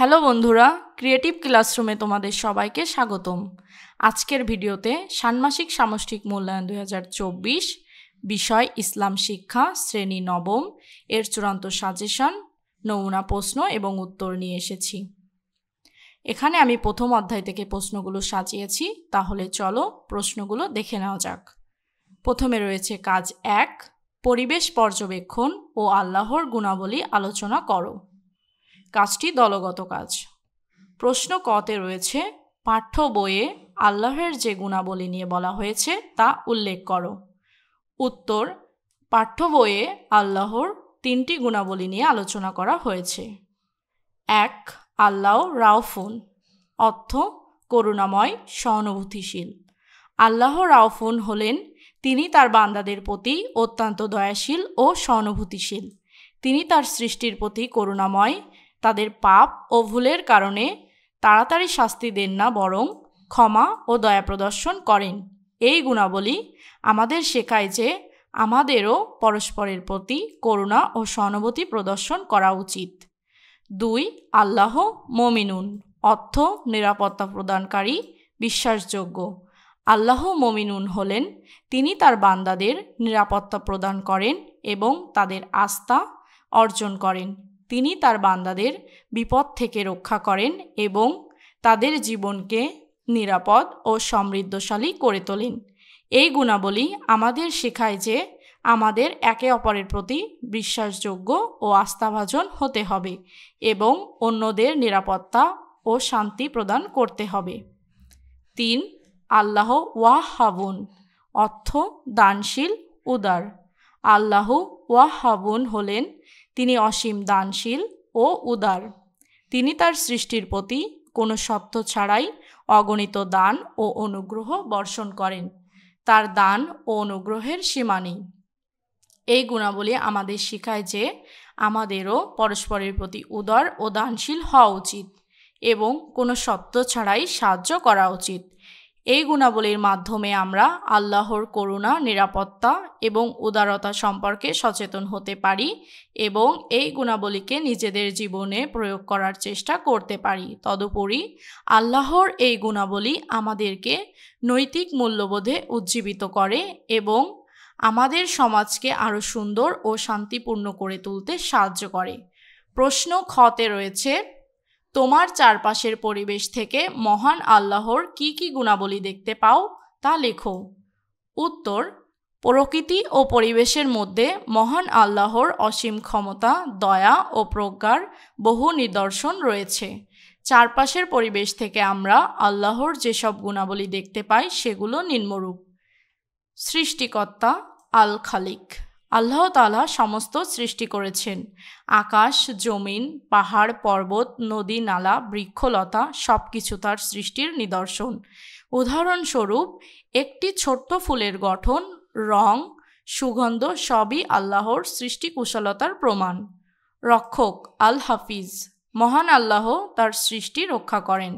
Hello বন্ধুরা, creative ক্লাসরুমে তোমাদের সবাইকে স্বাগতম। আজকের ভিডিওতে ষান্মাসিক সামষ্টিক মূল্যায়ন 2024 বিষয় ইসলাম শিক্ষা শ্রেণী নবম এর চূড়ান্ত সাজেশন, নমুনা প্রশ্ন এবং উত্তর নিয়ে এসেছি। এখানে আমি প্রথম অধ্যায় থেকে প্রশ্নগুলো সাজিয়েছি, তাহলে চলো প্রশ্নগুলো দেখে নেওয়া যাক। প্রথমে রয়েছে কাজ 1, পরিবেশ পর্যবেক্ষণ ও আল্লাহর গুণাবলী আলোচনা করো। কাজটি দলগত কাজ। প্রশ্ন কতে রয়েছে, পাঠ্য বইয়ে আল্লাহের যে গুণাবলী নিয়ে বলা হয়েছে তা উল্লেখ করো। উত্তর, পাঠ্য বইয়ে আল্লাহর 3টি গুণাবলী নিয়ে আলোচনা করা হয়েছে। 1, আল্লাহ রাউফুন, অর্থ করুণাময়, সহানুভূতিশীল। আল্লাহ রাউফুন হলেন তিনি তার বান্দাদের প্রতি অত্যন্ত দয়াশীল ও সহানুভূতিশীল। তিনি তার সৃষ্টির প্রতি করুণাময়, তাদের পাপ ও ভুলের কারণে তাড়াতাড়ি শাস্তি দেন না, বরং ক্ষমা ও দয়া প্রদর্শন করেন। এই গুণাবলী আমাদের শেখায় যে আমাদেরও পরস্পরের প্রতি করুণা ও সহানুভূতি প্রদর্শন করা উচিত। 2, আল্লাহ মুমিনুন, অর্থ নিরাপত্তা প্রদানকারী, বিশ্বাসযোগ্য। আল্লাহ মুমিনুন হলেন তিনি তার বান্দাদের নিরাপত্তা প্রদান করেন এবং তাদের আস্থা অর্জন করেন। তিনি তার বান্দাদের বিপদ থেকে রক্ষা করেন এবং তাদের জীবনকে নিরাপদ ও সমৃদ্ধশালী করে তোলেন। এই গুণাবলী আমাদের শেখায় যে আমাদের একে অপরের প্রতি বিশ্বাসযোগ্য ও আস্থাভাজন হতে হবে এবং অন্যদের নিরাপত্তা ও শান্তি প্রদান করতে হবে। 3, আল্লাহ ওয়াহাবুন, অর্থ দানশীল, উদার। আল্লাহ ওয়াহাবুন হলেন তিনি অসীম দানশীল ও উদার। তিনি তার সৃষ্টির প্রতি কোনো শর্ত ছাড়াই অগণিত দান ও অনুগ্রহ বর্ষণ করেন। তার দান ও অনুগ্রহের সীমা নেই। এই গুণাবলী আমাদের শেখায় যে আমাদেরও পরস্পরের প্রতি উদার ও দানশীল হওয়া উচিত এবং কোনো শর্ত ছাড়াই সাহায্য করা উচিত। এই গুণাবলীর মাধ্যমে আমরা আল্লাহর করুণা, নিরাপত্তা এবং উদারতা সম্পর্কে সচেতন হতে পারি এবং এই গুণাবলীকে নিজেদের জীবনে প্রয়োগ করার চেষ্টা করতে পারি। তদুপরি আল্লাহর এই গুণাবলী আমাদেরকে নৈতিক মূল্যবোধে উজ্জীবিত করে এবং আমাদের সমাজকে আরও সুন্দর ও শান্তিপূর্ণ করে তুলতে সাহায্য করে। প্রশ্ন খতে রয়েছে, তোমার চারপাশের পরিবেশ থেকে মহান আল্লাহর কি কি গুণাবলী দেখতে পাও তা লেখো। উত্তর, প্রকৃতি ও পরিবেশের মধ্যে মহান আল্লাহর অসীম ক্ষমতা, দয়া ও প্রজ্ঞার বহু নিদর্শন রয়েছে। চারপাশের পরিবেশ থেকে আমরা আল্লাহর যেসব গুণাবলী দেখতে পাই সেগুলো নিম্নরূপ। সৃষ্টিকর্তা আল খালিক, আল্লাহ তাআলা সমস্ত সৃষ্টি করেছেন। আকাশ, জমিন, পাহাড়, পর্বত, নদী, নালা, বৃক্ষলতা সব কিছু তার সৃষ্টির নিদর্শন। উদাহরণস্বরূপ, একটি ছোট্ট ফুলের গঠন, রং, সুগন্ধ সবই আল্লাহর সৃষ্টি কুশলতার প্রমাণ। রক্ষক আল হাফিজ, মহান আল্লাহ তার সৃষ্টি রক্ষা করেন।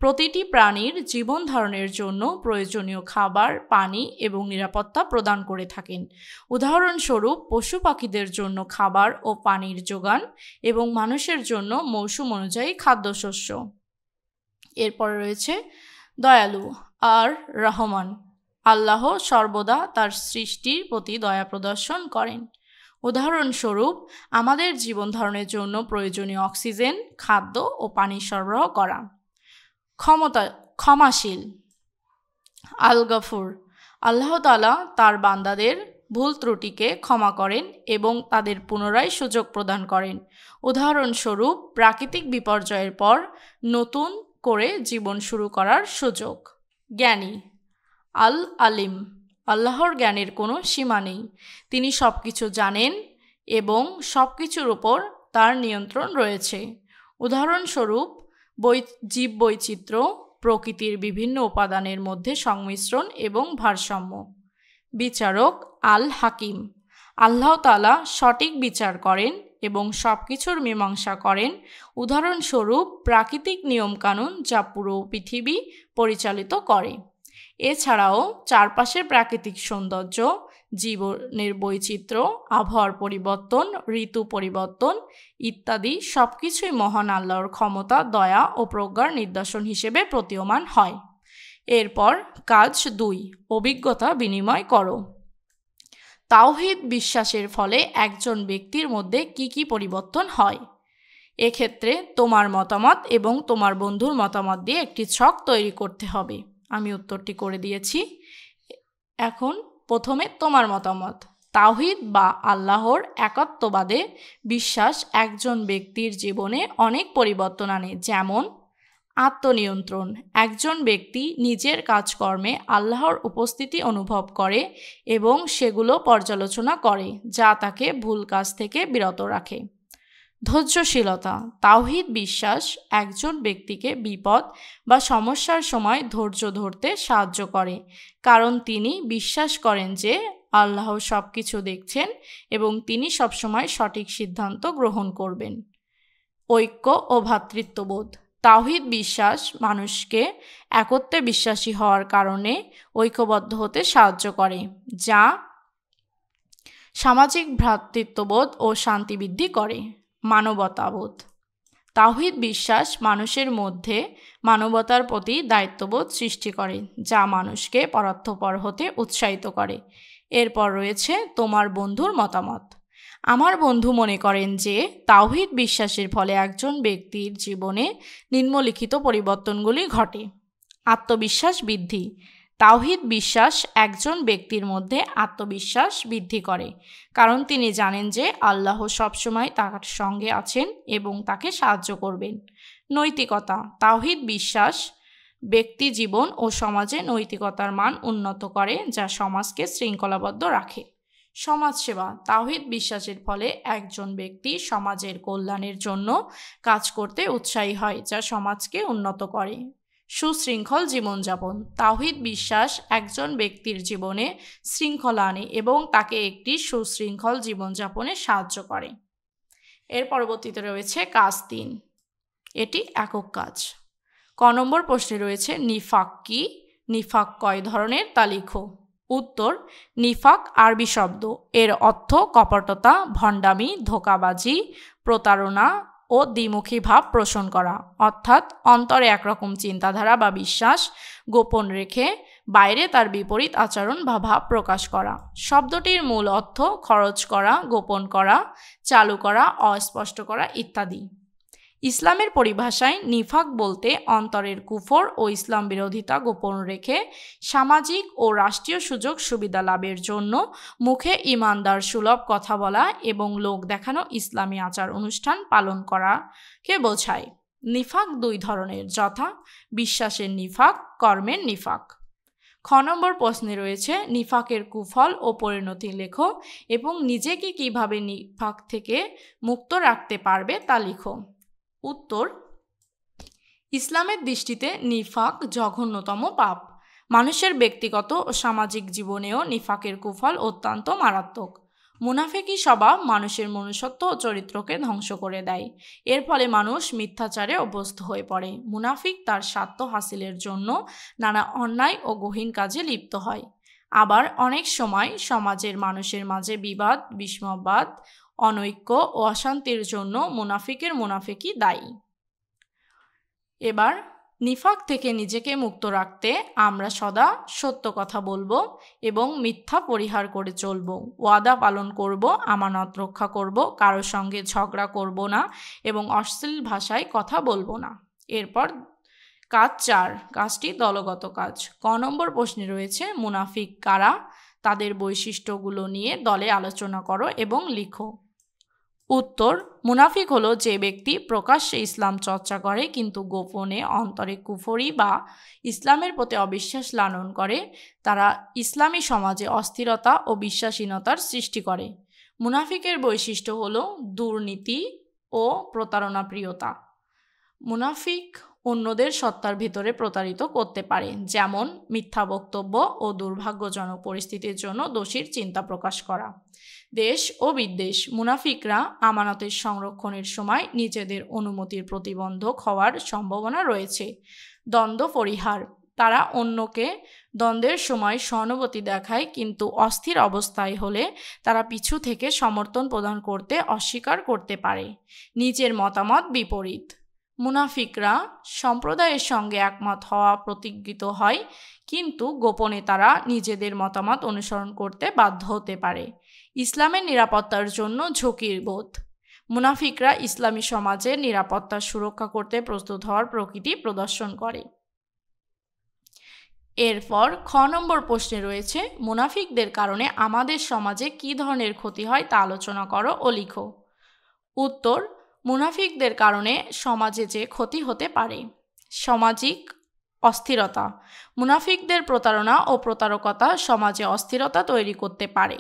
প্রতিটি প্রাণীর জীবন ধারণের জন্য প্রয়োজনীয় খাবার, পানি এবং নিরাপত্তা প্রদান করে থাকেন। উদাহরণস্বরূপ, পশু পাখিদের জন্য খাবার ও পানির যোগান এবং মানুষের জন্য মৌসুম অনুযায়ী খাদ্যশস্য। এরপর রয়েছে দয়ালু আর রহমান, আল্লাহ সর্বদা তার সৃষ্টির প্রতি দয়া প্রদর্শন করেন। উদাহরণস্বরূপ, আমাদের জীবন ধারণের জন্য প্রয়োজনীয় অক্সিজেন, খাদ্য ও পানি সরবরাহ করা। ক্ষমাশীল আল গফুর, আল্লাহ তাআলা তার বান্দাদের ভুল ত্রুটিকে ক্ষমা করেন এবং তাদের পুনরায় সুযোগ প্রদান করেন। উদাহরণস্বরূপ, প্রাকৃতিক বিপর্যয়ের পর নতুন করে জীবন শুরু করার সুযোগ। জ্ঞানী আল আলিম, আল্লাহর জ্ঞানের কোনো সীমা নেই। তিনি সব কিছু জানেন এবং সব কিছুর উপর তার নিয়ন্ত্রণ রয়েছে। উদাহরণস্বরূপ, জীববৈচিত্র্য, প্রকৃতির বিভিন্ন উপাদানের মধ্যে সংমিশ্রণ এবং ভারসাম্য। বিচারক আল হাকিম, আল্লাহ তাআলা সঠিক বিচার করেন এবং সব কিছুর মীমাংসা করেন। উদাহরণস্বরূপ, প্রাকৃতিক নিয়মকানুন যা পুরো পৃথিবী পরিচালিত করে। এছাড়াও চারপাশের প্রাকৃতিক সৌন্দর্য জীবনের বৈচিত্র্য, আবহাওয়ার পরিবর্তন, ঋতু পরিবর্তন ইত্যাদি সবকিছুই মহান আল্লাহর ক্ষমতা, দয়া ও প্রজ্ঞার নিদর্শন হিসেবে প্রতীয়মান হয়। এরপর কাজ 2, অভিজ্ঞতা বিনিময় করো। তাওহীদ বিশ্বাসের ফলে একজন ব্যক্তির মধ্যে কি কি পরিবর্তন হয়? এক্ষেত্রে তোমার মতামত এবং তোমার বন্ধুর মতামত দিয়ে একটি ছক তৈরি করতে হবে। আমি উত্তরটি করে দিয়েছি। এখন প্রথমে তোমার মতামত। তাওহীদ বা আল্লাহর একত্ববাদে বিশ্বাস একজন ব্যক্তির জীবনে অনেক পরিবর্তন আনে, যেমন আত্মনিয়ন্ত্রণ। একজন ব্যক্তি নিজের কাজকর্মে আল্লাহর উপস্থিতি অনুভব করে এবং সেগুলো পর্যালোচনা করে, যা তাকে ভুল কাজ থেকে বিরত রাখে। ধৈর্যশীলতা। তাওহীদ বিশ্বাস একজন ব্যক্তিকে বিপদ বা সমস্যার সময় ধৈর্য ধরতে সাহায্য করে, কারণ তিনি বিশ্বাস করেন যে আল্লাহ সব কিছু দেখছেন এবং তিনি সবসময় সঠিক সিদ্ধান্ত গ্রহণ করবেন। ঐক্য ও ভ্রাতৃত্ববোধ। তাওহীদ বিশ্বাস মানুষকে একত্বে বিশ্বাসী হওয়ার কারণে ঐক্যবদ্ধ হতে সাহায্য করে, যা সামাজিক ভ্রাতৃত্ববোধ ও শান্তি বৃদ্ধি করে। মানবতাবোধ। তাওহীদ বিশ্বাস মানুষের মধ্যে মানবতার প্রতি দায়িত্ববোধ সৃষ্টি করে, যা মানুষকে পরার্থপর হতে উৎসাহিত করে। এরপর রয়েছে তোমার বন্ধুর মতামত। আমার বন্ধু মনে করেন যে তাওহীদ বিশ্বাসের ফলে একজন ব্যক্তির জীবনে নিম্নলিখিত পরিবর্তনগুলি ঘটে। আত্মবিশ্বাস বৃদ্ধি। তাওহীদ বিশ্বাস একজন ব্যক্তির মধ্যে আত্মবিশ্বাস বৃদ্ধি করে, কারণ তিনি জানেন যে আল্লাহ সবসময় তার সঙ্গে আছেন এবং তাকে সাহায্য করবেন। নৈতিকতা। তাওহীদ বিশ্বাস ব্যক্তি জীবন ও সমাজে নৈতিকতার মান উন্নত করে, যা সমাজকে শৃঙ্খলাবদ্ধ রাখে। সমাজসেবা। তাওহীদ বিশ্বাসের ফলে একজন ব্যক্তি সমাজের কল্যাণের জন্য কাজ করতে উৎসাহী হয়, যা সমাজকে উন্নত করে। সুশৃঙ্খল জীবনযাপন। তাওহীদ বিশ্বাস একজন ব্যক্তির জীবনে শৃঙ্খলা আনে এবং তাকে একটি সুশৃঙ্খল জীবনযাপনে সাহায্য করে। এর পরবর্তীতে রয়েছে কাজ 3, এটি একক কাজ। ক নম্বর প্রশ্নে রয়েছে নিফাক কি? নিফাক কয় ধরনের তা লিখো। উত্তর, নিফাক আরবি শব্দ, এর অর্থ কপটতা, ভণ্ডামি, ধোঁকাবাজি, প্রতারণা ও দ্বিমুখী ভাব পোষণ করা, অর্থাৎ অন্তরে একরকম চিন্তাধারা বা বিশ্বাস গোপন রেখে বাইরে তার বিপরীত আচরণ বা ভাব প্রকাশ করা। শব্দটির মূল অর্থ খরচ করা, গোপন করা, চালু করা, অস্পষ্ট করা ইত্যাদি। ইসলামের পরিভাষায় নিফাক বলতে অন্তরের কুফর ও ইসলাম বিরোধিতা গোপন রেখে সামাজিক ও রাষ্ট্রীয় সুযোগ সুবিধা লাভের জন্য মুখে ঈমানদার সুলভ কথা বলা এবং লোক দেখানো ইসলামী আচার অনুষ্ঠান পালন করাকে বোঝায়। নিফাক 2 ধরনের, যথা বিশ্বাসের নিফাক, কর্মের নিফাক। খ নম্বর প্রশ্নে রয়েছে নিফাকের কুফল ও পরিণতি লেখো এবং নিজেকে কিভাবে নিফাক থেকে মুক্ত রাখতে পারবে তা লিখো। উত্তর, ইসলামের দৃষ্টিতে নিফাক জঘন্যতম পাপ। মানুষের ব্যক্তিগত ও সামাজিক জীবনেও নিফাকের কুফল অত্যন্ত মারাত্মক। মুনাফিকি স্বভাব মানুষের মনুষ্যত্ব ও চরিত্রকে ধ্বংস করে দেয়। এর ফলে মানুষ মিথ্যাচারে অভ্যস্ত হয়ে পড়ে। মুনাফিক তার স্বার্থ হাসিলের জন্য নানা অন্যায় ও গহীন কাজে লিপ্ত হয়। আবার অনেক সময় সমাজের মানুষের মাঝে বিবাদ, বিসম্বাদ, অনৈক্য ও অশান্তির জন্য মুনাফিকের মুনাফিকি দায়ী। এবার নিফাক থেকে নিজেকে মুক্ত রাখতে আমরা সদা সত্য কথা বলবো এবং মিথ্যা পরিহার করে চলব, ওয়াদা পালন করব, আমানত রক্ষা করব, কারোর সঙ্গে ঝগড়া করব না এবং অশ্লীল ভাষায় কথা বলবো না। এরপর কাজ 4, কাজটি দলগত কাজ। ক নম্বর প্রশ্নে রয়েছে মুনাফিক কারা, তাদের বৈশিষ্ট্যগুলো নিয়ে দলে আলোচনা করো এবং লিখো। উত্তর, মুনাফিক হলো যে ব্যক্তি প্রকাশ্যে ইসলাম চর্চা করে কিন্তু গোপনে অন্তরে কুফরি বা ইসলামের প্রতি অবিশ্বাস লালন করে। তারা ইসলামী সমাজে অস্থিরতা ও বিশ্বাসহীনতার সৃষ্টি করে। মুনাফিকের বৈশিষ্ট্য হলো দুর্নীতি ও প্রতারণা প্রিয়তা। মুনাফিক অন্যদের সত্তার ভিতরে প্রতারিত করতে পারে, যেমন মিথ্যা বক্তব্য ও দুর্ভাগ্যজনক পরিস্থিতির জন্য দোষীর চিন্তা প্রকাশ করা। দেশ ও বিদ্বেষ। মুনাফিকরা আমানতের সংরক্ষণের সময় নিজেদের অনুমতির প্রতিবন্ধক হওয়ার সম্ভাবনা রয়েছে। দ্বন্দ্ব পরিহার। তারা অন্যকে দ্বন্দ্বের সময় সহানুভূতি দেখায়, কিন্তু অস্থির অবস্থায় হলে তারা পিছু থেকে সমর্থন প্রদান করতে অস্বীকার করতে পারে। নিজের মতামত বিপরীত। মুনাফিকরা সম্প্রদায়ের সঙ্গে একমত হওয়া প্রতিজ্ঞিত হয়, কিন্তু গোপনে তারা নিজেদের মতামত অনুসরণ করতে বাধ্য হতে পারে। ইসলামের নিরাপত্তার জন্য ঝুঁকির বোধ। মুনাফিকরা ইসলামী সমাজের নিরাপত্তার সুরক্ষা করতে প্রস্তুত হওয়ার প্রকৃতি প্রদর্শন করে। এরপর খ নম্বর প্রশ্নে রয়েছে, মুনাফিকদের কারণে আমাদের সমাজে কী ধরনের ক্ষতি হয় তা আলোচনা করো ও লিখো। উত্তর, মুনাফিকদের কারণে সমাজে যে ক্ষতি হতে পারে। সামাজিক অস্থিরতা। মুনাফিকদের প্রতারণা ও প্রতারকতা সমাজে অস্থিরতা তৈরি করতে পারে।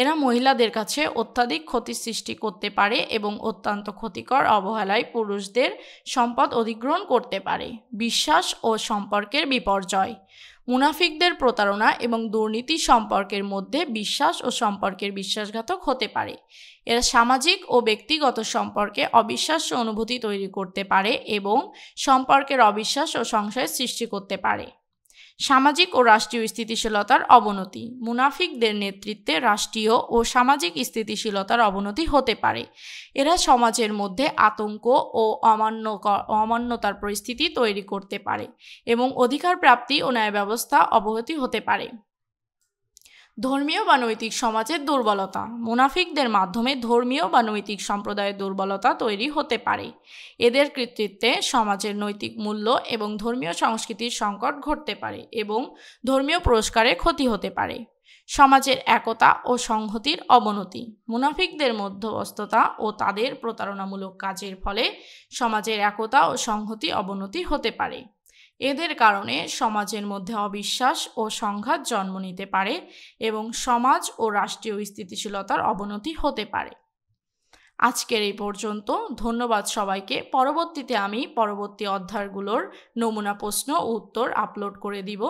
এরা মহিলাদের কাছে অত্যাধিক ক্ষতি সৃষ্টি করতে পারে এবং অত্যন্ত ক্ষতিকর অবহেলায় পুরুষদের সম্পদ অধিগ্রহণ করতে পারে। বিশ্বাস ও সম্পর্কের বিপর্যয়। মুনাফিকদের প্রতারণা এবং দুর্নীতি সম্পর্কের মধ্যে বিশ্বাস ও সম্পর্কের বিশ্বাসঘাতক হতে পারে। এরা সামাজিক ও ব্যক্তিগত সম্পর্কে অবিশ্বাস্য অনুভূতি তৈরি করতে পারে এবং সম্পর্কের অবিশ্বাস ও সংশয়ের সৃষ্টি করতে পারে। সামাজিক ও রাষ্ট্রীয় স্থিতিশীলতার অবনতি। মুনাফিকদের নেতৃত্বে রাষ্ট্রীয় ও সামাজিক স্থিতিশীলতার অবনতি হতে পারে। এরা সমাজের মধ্যে আতঙ্ক ও অমান্যতার পরিস্থিতি তৈরি করতে পারে এবং অধিকার প্রাপ্তি ও ন্যায় ব্যবস্থা অবনতি হতে পারে। ধর্মীয় বা নৈতিক সমাজের দুর্বলতা। মুনাফিকদের মাধ্যমে ধর্মীয় বা নৈতিক সম্প্রদায়ের দুর্বলতা তৈরি হতে পারে। এদের কর্তৃত্বে সমাজের নৈতিক মূল্য এবং ধর্মীয় সংস্কৃতির সংকট ঘটতে পারে এবং ধর্মীয় পুরস্কারের ক্ষতি হতে পারে। সমাজের একতা ও সংহতির অবনতি। মুনাফিকদের মধ্যস্থতা ও তাদের প্রতারণামূলক কাজের ফলে সমাজের একতা ও সংহতি অবনতি হতে পারে। এদের কারণে সমাজের মধ্যে অবিশ্বাস ও সংঘাত জন্ম নিতে পারে এবং সমাজ ও রাষ্ট্রীয় স্থিতিশীলতার অবনতি হতে পারে। আজকের এই পর্যন্ত। ধন্যবাদ সবাইকে। পরবর্তীতে আমি পরবর্তী অধ্যায়গুলোর নমুনা প্রশ্ন ও উত্তর আপলোড করে দিব,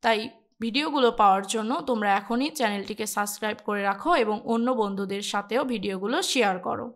তাই ভিডিওগুলো পাওয়ার জন্য তোমরা এখনই চ্যানেলটিকে সাবস্ক্রাইব করে রাখো এবং অন্য বন্ধুদের সাথেও ভিডিওগুলো শেয়ার করো।